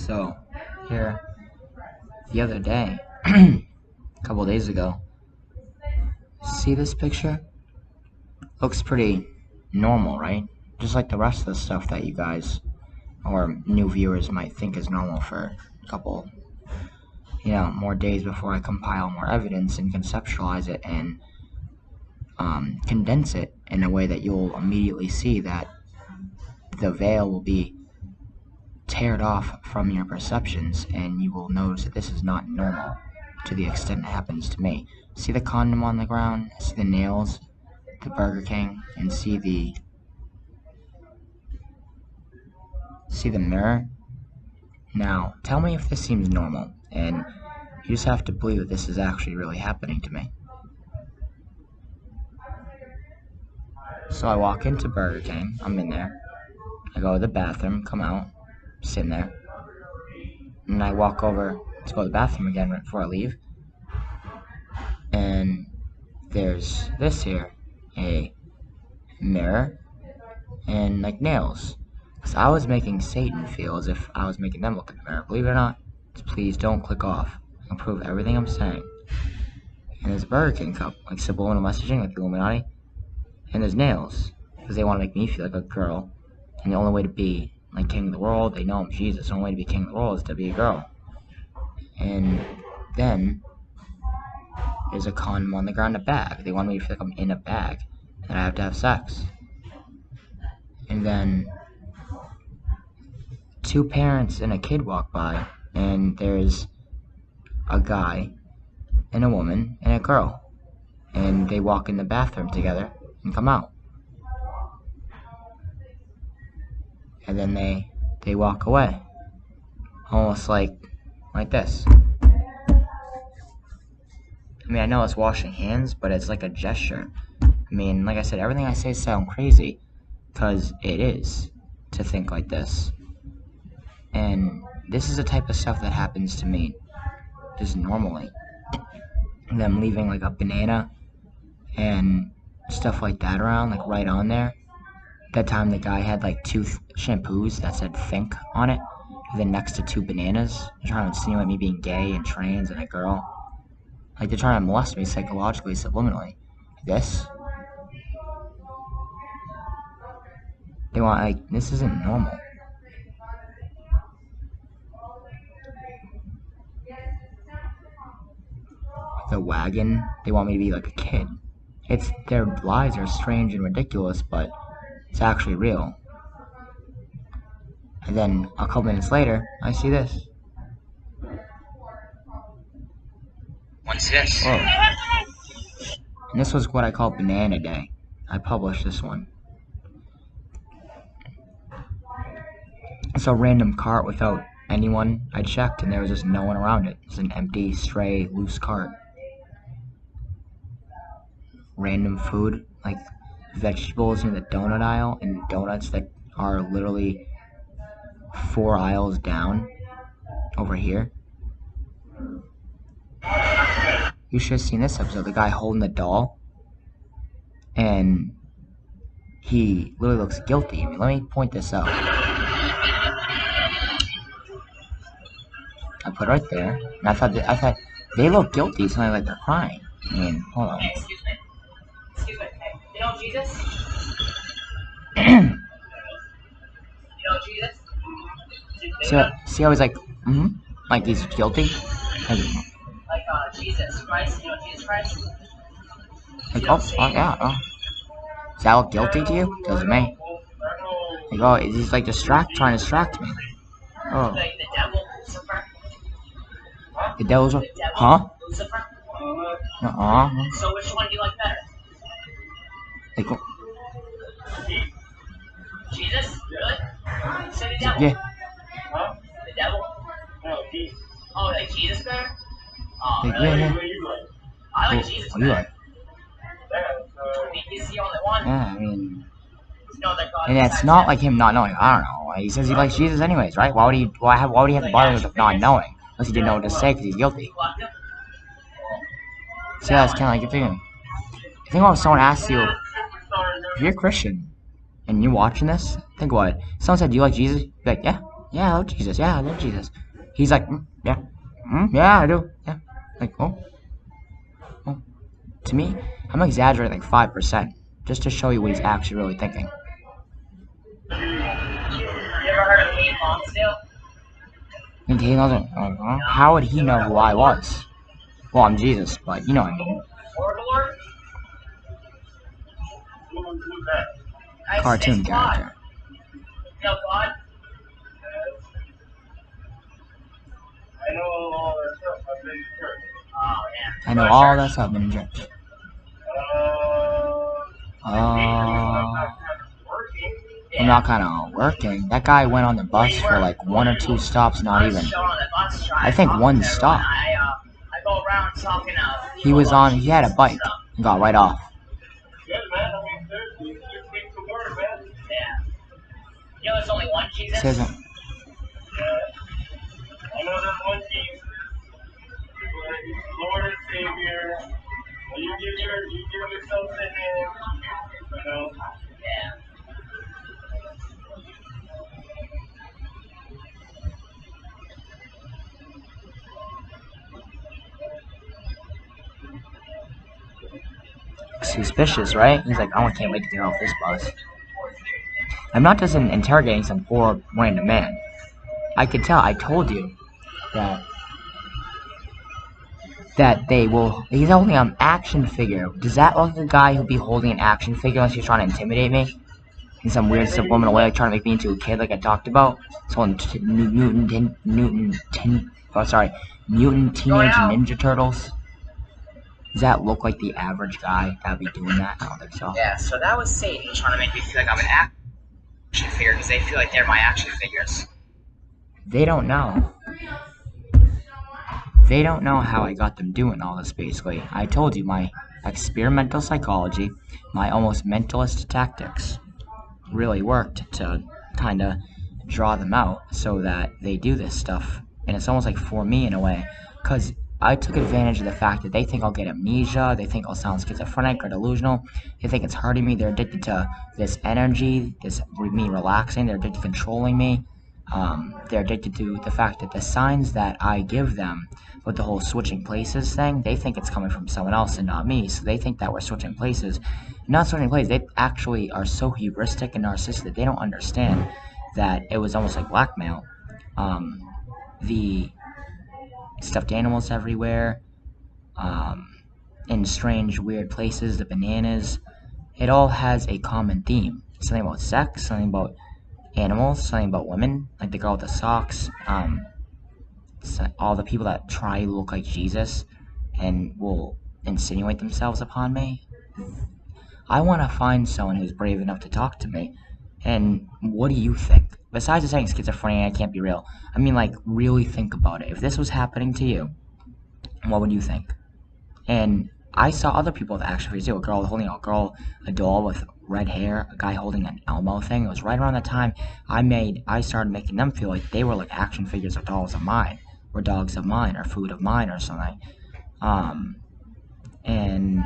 So, here, the other day, a couple days ago, see this picture? Looks pretty normal, right? Just like the rest of the stuff that you guys, or new viewers might think is normal for a couple, more days before I compile more evidence and conceptualize it and condense it in a way that you'll immediately see that the veil will be teared off from your perceptions, and you will notice that this is not normal to the extent it happens to me. See the condom on the ground, see the nails, the Burger King, and see the mirror. Now, tell me if this seems normal, and you just have to believe that this is actually really happening to me. So I walk into Burger King, I'm in there, I go to the bathroom, come out, sitting there, and I walk over to go to the bathroom again right before I leave, and there's this here, a mirror, and like nails. So I was making Satan feel as if I was making them look in the mirror. Believe it or not, please don't click off. I'll prove everything I'm saying. And there's a Burger King cup, like subliminal messaging, like the Illuminati, and there's nails, because they want to make me feel like a girl, and the only way to be like king of the world, they know I'm Jesus, the only way to be king of the world is to be a girl. And then there's a condom on the ground, a bag. They want me to feel like I'm in a bag, and I have to have sex. And then two parents and a kid walk by, and there's a guy and a woman and a girl, and they walk in the bathroom together and come out, and then they walk away, almost like this. I mean, I know it's washing hands, but it's like a gesture. I mean, like I said, everything I say sounds crazy, because it is, to think like this. And this is the type of stuff that happens to me just normally. Them leaving like a banana and stuff like that around, like right on there. That time the guy had like two shampoos that said think on it, and then next to two bananas. They're trying to insinuate me being gay and trans and a girl. Like they're trying to molest me psychologically, subliminally. This? They want, like, this isn't normal. The wagon, they want me to be like a kid. Their lies are strange and ridiculous, but it's actually real. And then a couple minutes later, I see this. What's this? Whoa. And this was what I call Banana Day. I published this one. It's a random cart without anyone. I checked and there was just no one around it. It's an empty, stray, loose cart. Random food, like vegetables in the donut aisle, and donuts that are literally 4 aisles down over here. You should have seen this episode. The guy holding the doll, and he literally looks guilty. I mean, let me point this out. I put it right there, and I thought they look guilty. It's not like they're crying. I mean, hold on. Hey, excuse me. Excuse me. Hey, you know Jesus? See how he's like, like he's guilty? Like, Jesus Christ? You know Jesus Christ? Like, oh, yeah, oh. Does that look guilty to you? Doesn't me. Like, oh, he's like trying to distract me. Oh. Like the devil, Lucifer. The devil's The devil, huh? Lucifer. Uh-uh. So which one do you like better? Like, Jesus? Really? Say the devil. yeah. Huh? The devil? No, Jesus. Oh, like Jesus better? Oh, Like, really? yeah. I like Jesus What do you better. like? He's the only one. Yeah, I mean, No other God and it's besides not him. like him not knowing. I don't know. He says he likes Jesus anyways, right? Why would he have to bother with not knowing? Unless he didn't know what to say because he's guilty. See, that's kind of like your thing. I think when someone asks you, if you're a Christian and you're watching this, think about it. Someone said, "Do you like Jesus?" You're like, "Yeah." Yeah, I love Jesus. Yeah, I love Jesus. He's like, yeah, yeah, I do. Yeah, like, oh. To me, I'm exaggerating like 5%, just to show you what he's actually really thinking. You ever heard of Lee Lonsdale? And he doesn't. How would he know who I was? Well, I'm Jesus, but you know what I mean. Lord? Who's that? Cartoon It's God. character. You know God? I know all that stuff. I've been to church. Oh, yeah. I know all that stuff in church. I'm working. I'm not kind of working. That guy went on the bus for like 1 or 2 stops, not even. I think one stop. I go around talking He was on. He had a bike and got right off. Good, man. I mean, seriously, you speak the word, man. Yeah. You know there's only one Jesus? Says, Yeah. I know there's one Jesus. But he's Lord and Savior. Well, you give yourself to him. You know? Yeah. suspicious, right? He's like, oh, I can't wait to get off this bus. I'm not just interrogating some poor random man. I could tell. I told you that they will. He's holding an action figure. Does that look like a guy who'd be holding an action figure unless he's trying to intimidate me in some weird subliminal way, like trying to make me into a kid, like I talked about? Mutant Teenage Ninja Turtles. Does that look like the average guy that'd be doing that? I don't think so. Yeah, so that was Satan trying to make me feel like I'm an action figure because they feel like they're my action figures. They don't know. They don't know how I got them doing all this, basically. I told you, my experimental psychology, my almost mentalist tactics really worked to kind of draw them out so that they do this stuff. And it's almost like for me in a way, because I took advantage of the fact that they think I'll get amnesia, they think I'll sound schizophrenic or delusional, they think it's hurting me, they're addicted to this energy, this me relaxing, they're addicted to controlling me. They're addicted to the fact that the signs that I give them with the whole switching places thing, they think it's coming from someone else and not me, so they think that we're switching places. Not switching places, they actually are so hubristic and narcissistic that they don't understand that it was almost like blackmail. The stuffed animals everywhere, in strange, weird places, the bananas, it all has a common theme. Something about sex, something about animals, something about women, like the girl with the socks, all the people that try to look like Jesus and will insinuate themselves upon me. I want to find someone who's brave enough to talk to me. And what do you think? Besides just saying schizophrenia can't be real, I mean, like, really think about it. If this was happening to you, what would you think? And I saw other people with action figures too. A girl holding a doll with red hair, a guy holding an Elmo thing. It was right around the time I started making them feel like they were like action figures or dolls of mine, or dogs of mine, or food of mine, or something. And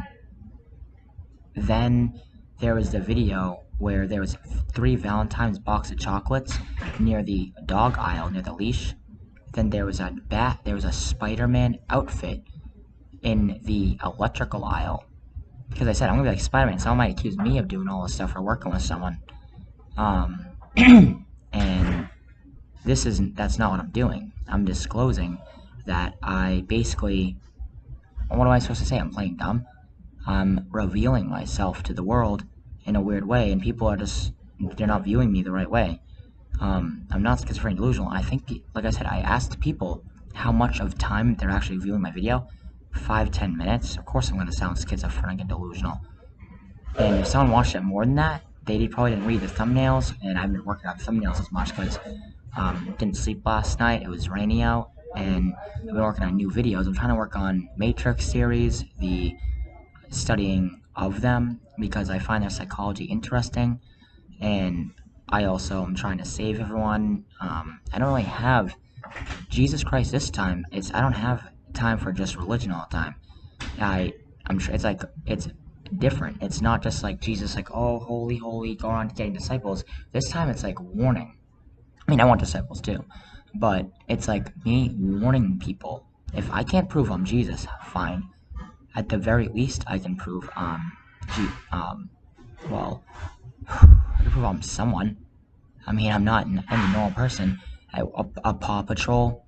then there was the video where there was 3 Valentine's box of chocolates near the dog aisle, near the leash. Then there was a Spider-Man outfit in the electrical aisle. Because I said, I'm gonna be like Spider-Man. Someone might accuse me of doing all this stuff or working with someone. And that's not what I'm doing. I'm disclosing that I basically, what am I supposed to say? I'm playing dumb. I'm revealing myself to the world in a weird way, and people are they're not viewing me the right way. I'm not schizophrenic delusional. I think, like I said, I asked people how much of time they're actually viewing my video. 5-10 minutes. Of course I'm going to sound schizophrenic and delusional. And if someone watched it more than that, they probably didn't read the thumbnails, and I haven't been working on thumbnails as much because didn't sleep last night. It was rainy out, and I've been working on new videos. I'm trying to work on Matrix series, the studying of them, because I find their psychology interesting, and I also am trying to save everyone. I don't really have Jesus Christ this time. I don't have time for just religion all the time. I'm sure it's different. It's not just like Jesus, like, oh, holy, holy, go on getting disciples. This time it's like warning. I mean, I want disciples too, but it's like me warning people. If I can't prove I'm Jesus, fine. At the very least, I can prove well, I can prove I'm someone. I mean, I'm not any normal person. A Paw Patrol,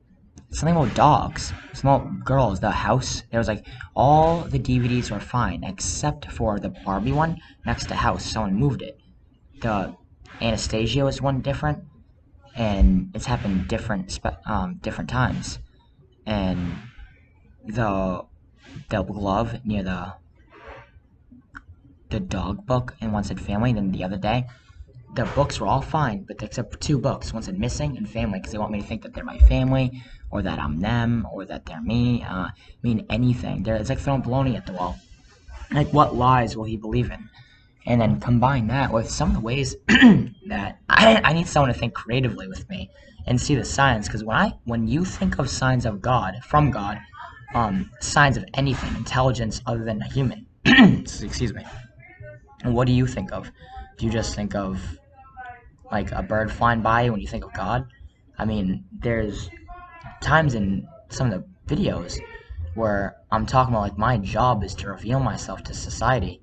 something about dogs, small girls, the house. There was like all the DVDs were fine except for the Barbie one next to House. Someone moved it. The Anastasia was one different, and it's happened different times. And the glove near the dog book, and one said family. Then the other day, the books were all fine, but except for two books. One said missing and family, because they want me to think that they're my family, or that I'm them, or that they're me. Mean anything. It's like throwing baloney at the wall. Like, what lies will he believe in? And then combine that with some of the ways that I need someone to think creatively with me and see the signs. Because when you think of signs of God, from God, signs of anything, intelligence other than a human, excuse me, what do you think of? Do you just think of like a bird flying by when you think of God? I mean, there's times in some of the videos where I'm talking about like my job is to reveal myself to society,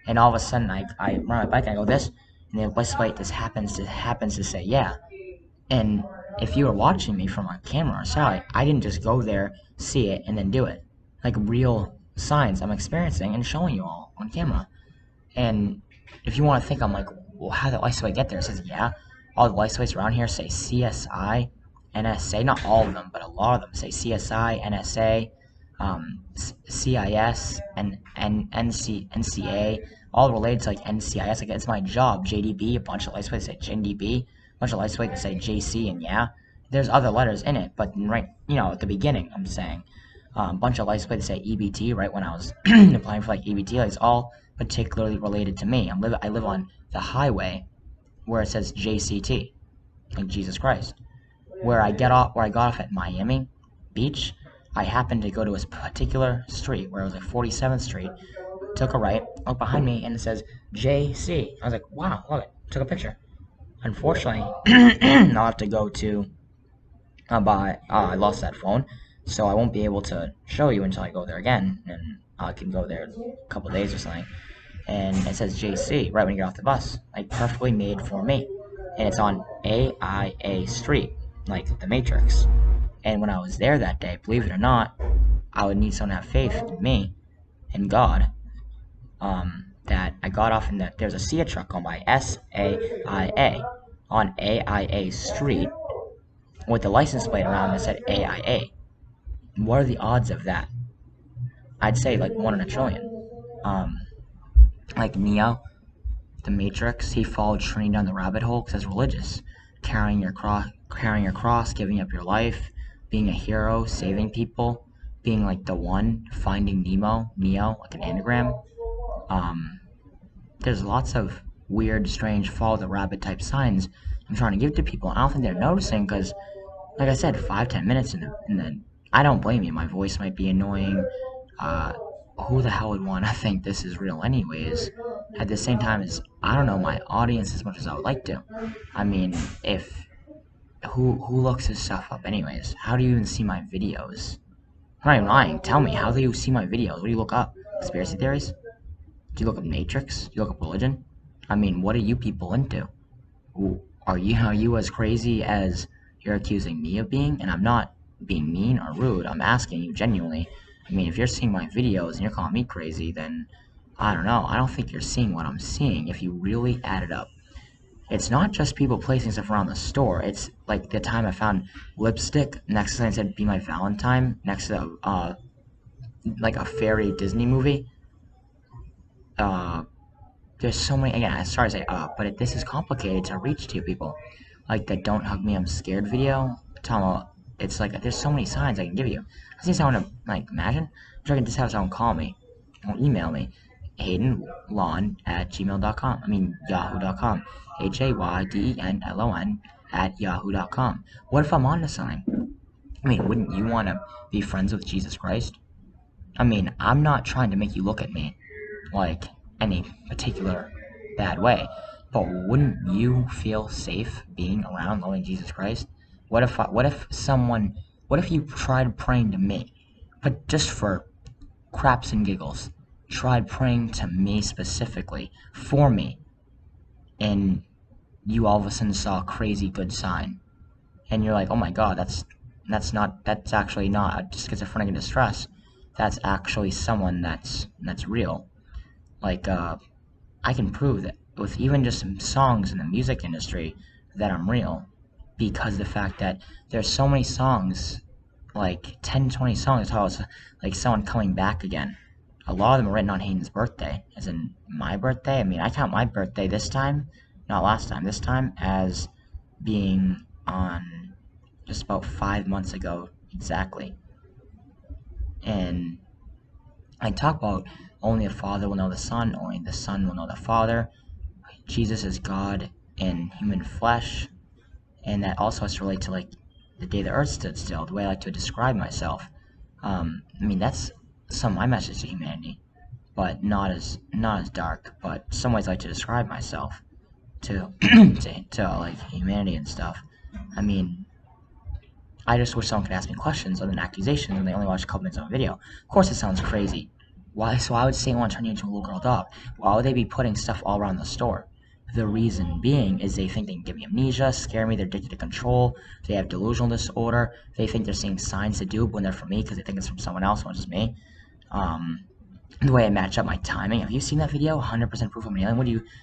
and all of a sudden I run my bike and I go this, and the license plate just happens to say yeah. And if you were watching me from a camera or satellite, I didn't just go there, see it, and then do it. Like real signs I'm experiencing and showing you all on camera. And if you want to think I'm like, well, how did the license plate get there? It says, yeah, all the license plates around here say CSI, NSA. Not all of them, but a lot of them say CSI, NSA, CIS, and NCA. All related to like NCIS. Like it's my job. JDB. A bunch of license plates say JDB. A bunch of license plates say JC, and yeah, there's other letters in it. But right, at the beginning, I'm saying. A bunch of license plates say EBT. Right when I was applying for like EBT, like it's all particularly related to me. I live on the highway where it says JCT, like Jesus Christ. Where I got off at Miami Beach, I happened to go to a particular street where it was like 47th Street. Took a right, looked behind me, and it says JC. I was like, wow, look it. Took a picture. Unfortunately, I'll have to go to I lost that phone, so I won't be able to show you until I go there again, and I can go there in a couple of days or something. And it says JC right when you get off the bus, like perfectly made for me, and it's on AIA Street, like the Matrix. And when I was there that day, believe it or not, I would need someone to have faith in me and God. That I got off in there's a SIA truck going by SAIA on AIA Street with the license plate around that said AIA. What are the odds of that? I'd say like 1 in a trillion. Like Neo, the Matrix, he followed Trinity down the rabbit hole because it's religious. Carrying your cross, giving up your life, being a hero, saving people, being like the one, finding Neo, like an anagram. Um, there's lots of weird, strange, follow the rabbit type signs I'm trying to give to people. I don't think they're noticing because like I said, 5-10 minutes in the I don't blame you. My voice might be annoying. Uh, who the hell would want to think this is real, anyways? At the same time, as I don't know my audience as much as I would like to. I mean, if who looks this stuff up, anyways? How do you even see my videos? I'm not even lying. Tell me, how do you see my videos? What do you look up? Conspiracy theories? Do you look up Matrix? Do you look up religion? I mean, what are you people into? Are you as crazy as you're accusing me of being? And I'm not being mean or rude. I'm asking you genuinely. I mean, if you're seeing my videos and you're calling me crazy, then I don't know. I don't think you're seeing what I'm seeing if you really add it up. It's not just people placing stuff around the store. It's like the time I found lipstick next to something that said "Be My Valentine" next to like a fairy Disney movie. Uh, there's so many. Again, sorry to say but this is complicated to reach to people. Like the "Don't Hug Me, I'm Scared" video. Tom, it's like there's so many signs I can give you. I see someone to like imagine. I can just have someone call me or email me, haydenlon@gmail.com. I mean yahoo.com. haydenlon@yahoo.com. What if I'm onto something? I mean, wouldn't you want to be friends with Jesus Christ? I mean, I'm not trying to make you look at me like any particular bad way. But wouldn't you feel safe being around loving Jesus Christ? What if you tried praying to me, but just for craps and giggles, tried praying to me specifically, for me, and you all of a sudden saw a crazy good sign, and you're like, oh my god, that's actually not a schizophrenic in distress. That's actually someone that's real. Like, I can prove that with even just some songs in the music industry that I'm real, because the fact that there's so many songs, like 10, 20 songs, how it's like someone coming back again. A lot of them are written on Hayden's birthday, as in my birthday. I mean, I count my birthday this time, not last time, this time, as being on just about 5 months ago exactly. And I talk about only the Father will know the Son, only the Son will know the Father. Jesus is God in human flesh, and that also has to relate to like the day the earth stood still, the way I like to describe myself. I mean, that's some of my message to humanity, but not as dark. But some ways I like to describe myself to to like humanity and stuff. I mean, I just wish someone could ask me questions other than accusations when they only watch a couple minutes of a video. Of course, it sounds crazy. Why? So I would say I want to turn you into a little girl dog. Why would they be putting stuff all around the store? The reason being is they think they can give me amnesia, scare me, they're addicted to control, they have delusional disorder, they think they're seeing signs to dupe when they're from me because they think it's from someone else when it's just me. The way I match up my timing. Have you seen that video? 100% proof I'm an alien.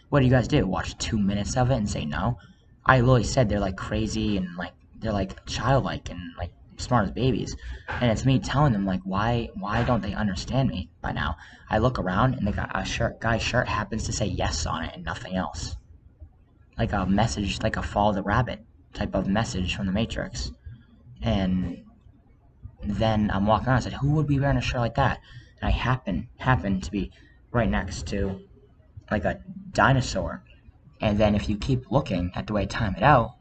What do you guys do? Watch 2 minutes of it and say no? I literally said they're like crazy and like they're like childlike and like smart as babies. And it's me telling them like why don't they understand me by now? I look around and guy's shirt happens to say yes on it and nothing else. Like a message, like a follow the rabbit type of message from the Matrix. And then I'm walking around and I said, who would be wearing a shirt like that? And I happen to be right next to like a dinosaur. And then if you keep looking at the way I time it out,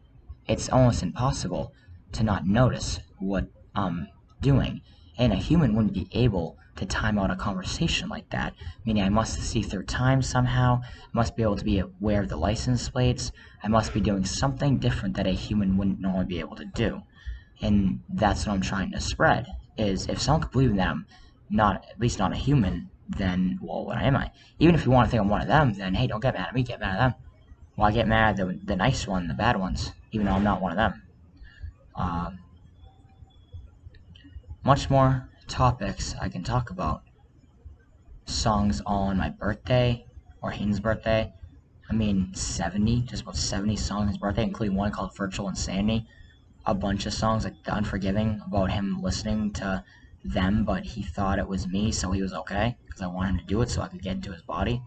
it's almost impossible to not notice what I'm doing. And a human wouldn't be able to time out a conversation like that, meaning I must see through time somehow, I must be able to be aware of the license plates, I must be doing something different that a human wouldn't normally be able to do. And that's what I'm trying to spread, is if someone could believe that I'm not, at least not a human, then, well, what am I? Even if you want to think I'm one of them, then, hey, don't get mad at me, get mad at them. Well, I get mad at the nice one, the bad ones, even though I'm not one of them. Much more topics I can talk about. Songs on my birthday, or Hayden's birthday. I mean, 70, just about 70 songs on his birthday, including one called Virtual Insanity. A bunch of songs like The Unforgiving, about him listening to them, but he thought it was me, so he was okay, because I wanted him to do it so I could get into his body.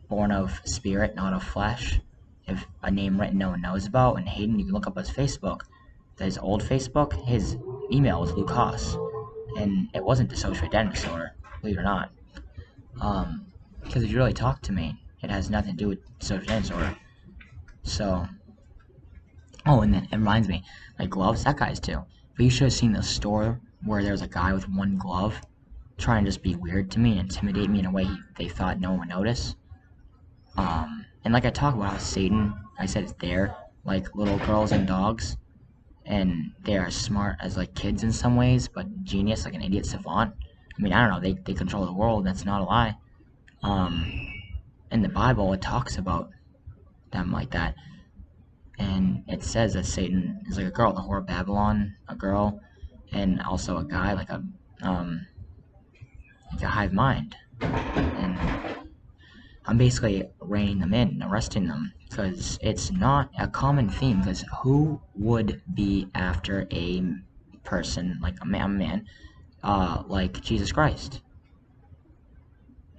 Born of Spirit, not of Flesh. If a name written no one knows about, and Hayden, you can look up his Facebook. His old Facebook, his email was Lucas, and it wasn't dissociative identity disorder, believe it or not. Because if you really talk to me, it has nothing to do with dissociative identity disorder. So, oh, and then it reminds me, like gloves, that guy's too. But you should have seen the store where there's a guy with one glove trying to just be weird to me and intimidate me in a way they thought no one would notice. And like I talk about how Satan, I said it's there, like little girls and dogs, and they are smart as like kids in some ways, but genius like an idiot savant. I mean, I don't know, they control the world, that's not a lie. In the Bible, it talks about them like that. And it says that Satan is like a girl, the whore of Babylon, a girl, and also a guy, like a hive mind. And I'm basically reining them in and arresting them, because it's not a common theme, because who would be after a person, like a man, like Jesus Christ?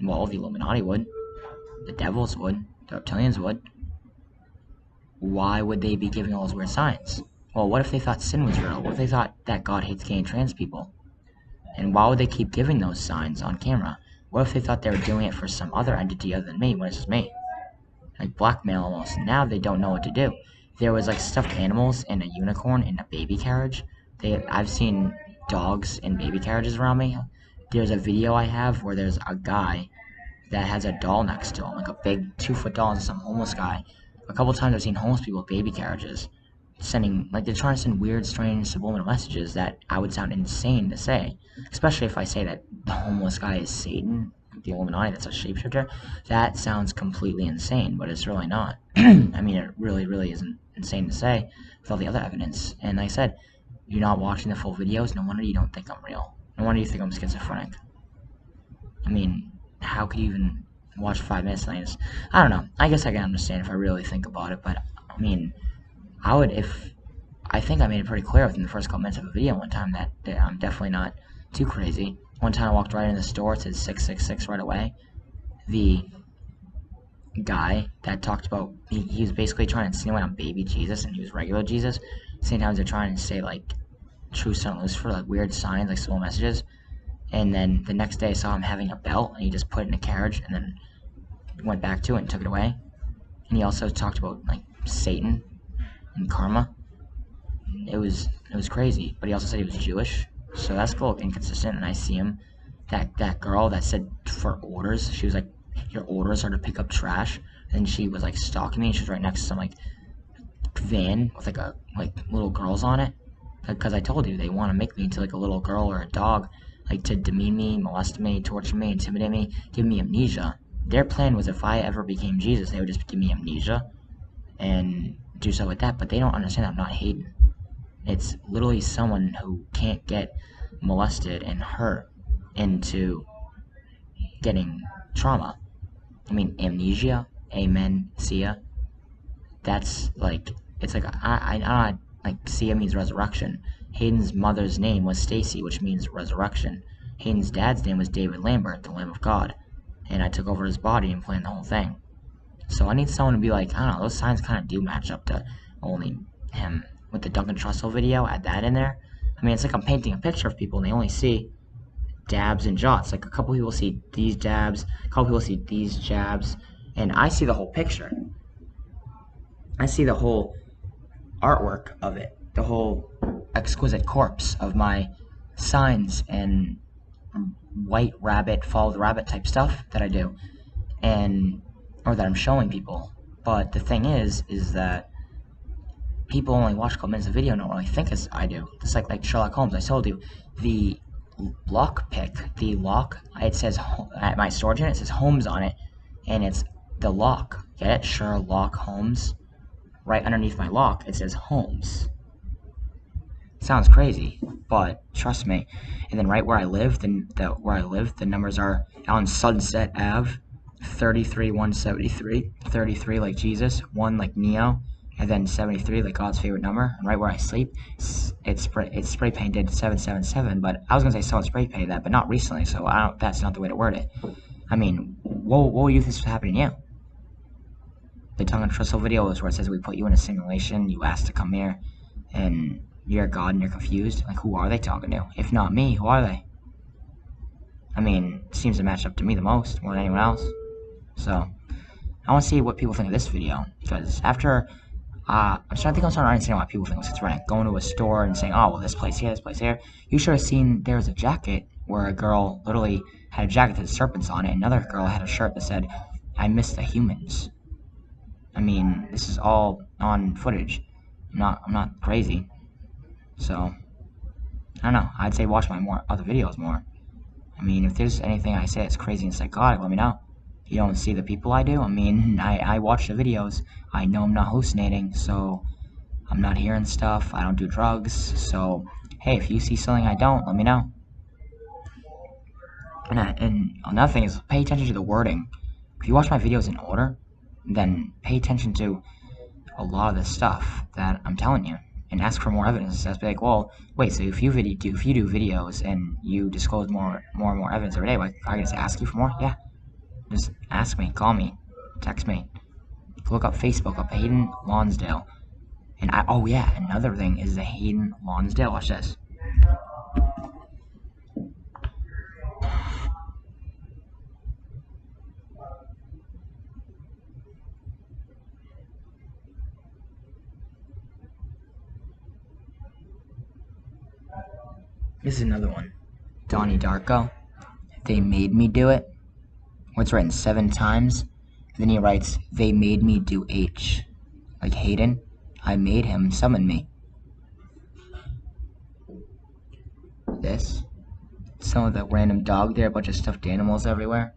Well, the Illuminati would, the devils would, the reptilians would. Why would they be giving all those weird signs? Well, what if they thought sin was real? What if they thought that God hates gay and trans people? And why would they keep giving those signs on camera? What if they thought they were doing it for some other entity other than me when it's just me? Like blackmail almost. Now they don't know what to do. There was like stuffed animals and a unicorn in a baby carriage. I've seen dogs in baby carriages around me. There's a video I have where there's a guy that has a doll next to him, like a big 2-foot doll, and some homeless guy A couple times I've seen homeless people with baby carriages sending, like, they're trying to send weird, strange, subliminal messages that I would sound insane to say. Especially if I say that the homeless guy is Satan, the Illuminati, that's a shapeshifter. That sounds completely insane, but it's really not. I mean, it really, really isn't insane to say with all the other evidence. And like I said, you're not watching the full videos, no wonder you don't think I'm real. No wonder you think I'm schizophrenic. I mean, how could you even watch 5 minutes and I don't know. I guess I can understand if I really think about it, but I mean, I think I made it pretty clear within the first couple minutes of a video one time that I'm definitely not too crazy. One time I walked right in the store, it said 666 right away. The guy that talked about, he was basically trying to insinuate I'm baby Jesus and he was regular Jesus. Same times they're trying to say, like, true St. Lucifer, like weird signs, like small messages. And then the next day I saw him having a belt and he just put it in a carriage and then went back to it and took it away. And he also talked about, like, Satan and karma. It was crazy, but he also said he was Jewish, so that's a little inconsistent. And I see him, that girl that said for orders, she was like, your orders are to pick up trash, and she was like stalking me, and she was right next to some like van with like little girls on it, because I told you they want to make me into like a little girl or a dog, like to demean me, molest me, torture me, intimidate me, give me amnesia. Their plan was if I ever became Jesus, they would just give me amnesia and do so with that, but they don't understand that I'm not Hayden. It's literally someone who can't get molested and hurt into getting trauma. I mean, amnesia, amen, Sia. That's like, it's like, I like, Sia means resurrection. Hayden's mother's name was Stacy, which means resurrection. Hayden's dad's name was David Lambert, the Lamb of God. And I took over his body and planned the whole thing. So I need someone to be like, I don't know, those signs kind of do match up to only him. With the Duncan Trussell video, add that in there. I mean, it's like I'm painting a picture of people and they only see dabs and jots. Like a couple people see these dabs, a couple people see these jabs, and I see the whole picture. I see the whole artwork of it, the whole exquisite corpse of my signs and white rabbit, follow the rabbit type stuff that I do, and or that I'm showing people. But the thing is that people only watch a couple minutes of video and don't really think as I do. Just like Sherlock Holmes, I told you, the lock pick, the lock, it says, at my storage unit, it says Holmes on it, and it's the lock. Get it? Sherlock Holmes. Right underneath my lock, it says Holmes. Sounds crazy, but trust me. And then right where I live, the numbers are on Sunset Ave, 33-173, 33 like Jesus, 1 like Neo, and then 73, like God's favorite number. And right where I sleep, it's spray painted 777. But I was gonna say someone spray painted that, but not recently. So that's not the way to word it. I mean, what would you think was happening to you? The Tongue and Trussell video is where it says we put you in a simulation. You asked to come here, and you're a god and you're confused. Like, who are they talking to? If not me, who are they? I mean, it seems to match up to me the most, more than anyone else. So I want to see what people think of this video, because after I'm starting to understand why people think it's schizophrenic. Going to a store and saying, oh, well, this place here, this place here. You should have seen there was a jacket where a girl literally had a jacket that had serpents on it, and another girl had a shirt that said, I miss the humans. I mean, this is all on footage. I'm not crazy. So, I don't know. I'd say watch my other videos more. I mean, if there's anything I say that's crazy and psychotic, let me know. You don't see the people I do? I mean, I watch the videos. I know I'm not hallucinating, so I'm not hearing stuff. I don't do drugs, so hey, if you see something I don't, let me know. And another thing is, pay attention to the wording. If you watch my videos in order, then pay attention to a lot of the stuff that I'm telling you, and ask for more evidence. Just be like, well, wait, so if you do videos and you disclose more and more evidence every day, like, I just ask you for more? Yeah. Just ask me, call me, text me. Look up Facebook, up Hayden Lonsdale. And oh yeah, another thing is the Hayden Lonsdale. Watch this. This is another one. Donnie Darko. They made me do it. What's written 7 times. Then he writes, they made me do H. like Hayden. I made him summon me. This. Some of the random dog there, a bunch of stuffed animals everywhere.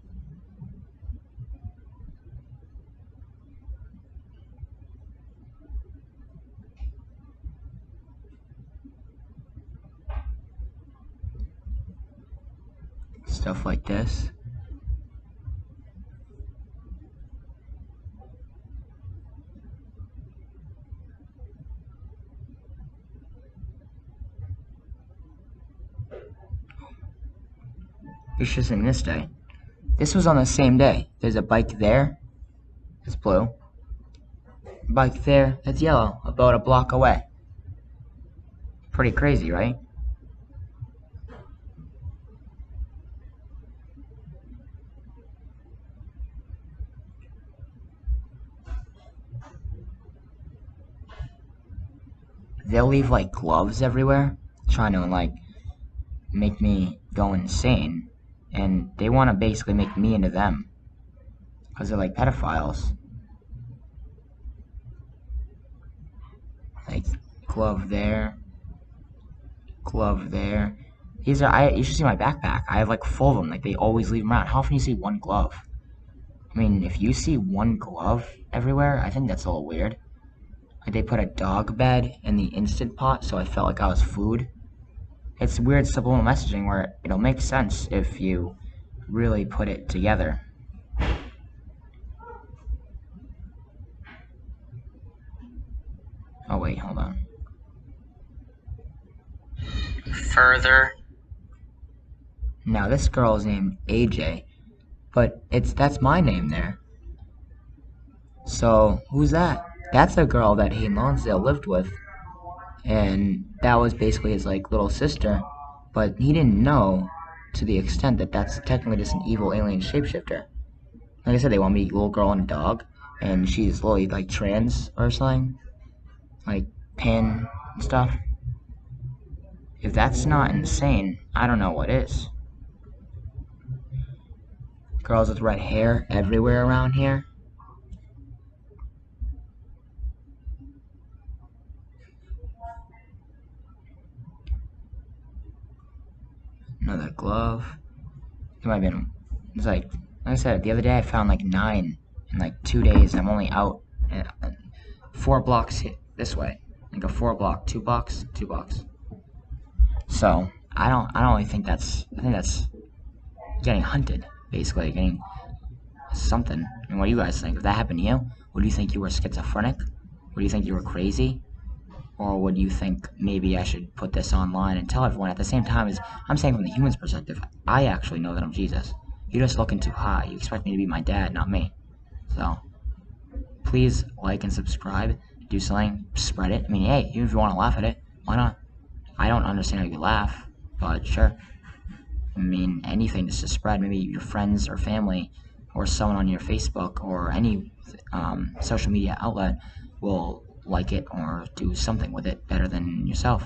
Stuff like this. It's just in this day. This was on the same day. There's a bike there. It's blue. Bike there. It's yellow. About a block away. Pretty crazy, right? They'll leave like gloves everywhere, trying to like make me go insane, and they want to basically make me into them because they're like pedophiles. Like glove there, glove there. These are you should see my backpack. I have like full of them. Like they always leave them around. How often do you see one glove? I mean, if you see one glove everywhere, I think that's a little weird. Like they put a dog bed in the Instant Pot, so I felt like I was food. It's weird subliminal messaging where it'll make sense if you really put it together. Oh wait, hold on. Further. Now this girl is named AJ, but that's my name there. So who's that? That's the girl that Hayden Lonsdale lived with, and that was basically his like little sister, but he didn't know to the extent that that's technically just an evil alien shapeshifter. Like I said, they want me a little girl and a dog, and she's literally like trans or something, like pan and stuff. If that's not insane, I don't know what is. Girls with red hair everywhere around here. Another glove. It might have been. It's like I said, the other day I found like 9 in like 2 days. I'm only out 4 blocks this way, like a 4 block, 2 blocks, 2 blocks. So I don't really think that's. I think that's getting hunted, basically getting something. I mean, what do you guys think? If that happened to you, would you think you were schizophrenic? Would you think you were crazy? Or would you think maybe I should put this online and tell everyone at the same time as I'm saying from the human's perspective, I actually know that I'm Jesus. You're just looking too high. You expect me to be my dad, not me. So, please like and subscribe. Do something. Spread it. I mean, hey, even if you want to laugh at it, why not? I don't understand how you laugh, but sure. I mean, anything just to spread. Maybe your friends or family or someone on your Facebook or any social media outlet will like it or do something with it better than yourself.